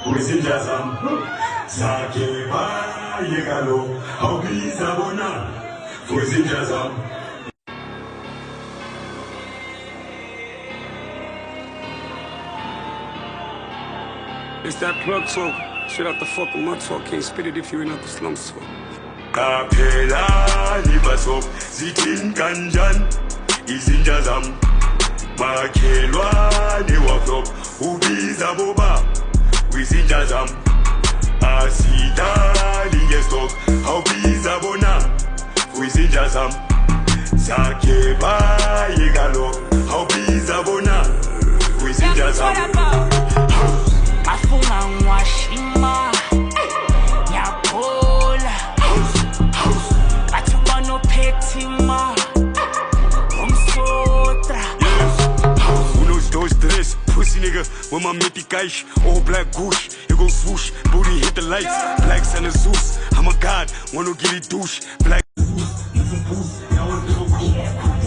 Wisindazam, Zake Yegalo, how be Zabona, Wisindazam. It's that plug talk. Straight out the fucking mud talk. Can't spit it if you ain't out the slums talk. Kapela libasop, zitin kanjan, izindazam. Makhelwane waflop, ubiza boba, wisindazam. Asidali yestop, hawbiza bona, wisindazam. Zake yegalo, hawbiza bona, wisindazam. Mafunga ngwashima Nyapola Batuba no petima Umsotra Unos, dos, tres, pussy nigga with my mitty cash, all black goosh. You go swoosh, booty hit the lights. Blacks and a Zeus, I'm a god, wanna get it douche. Black Zeus, you some boost, now it's little cool.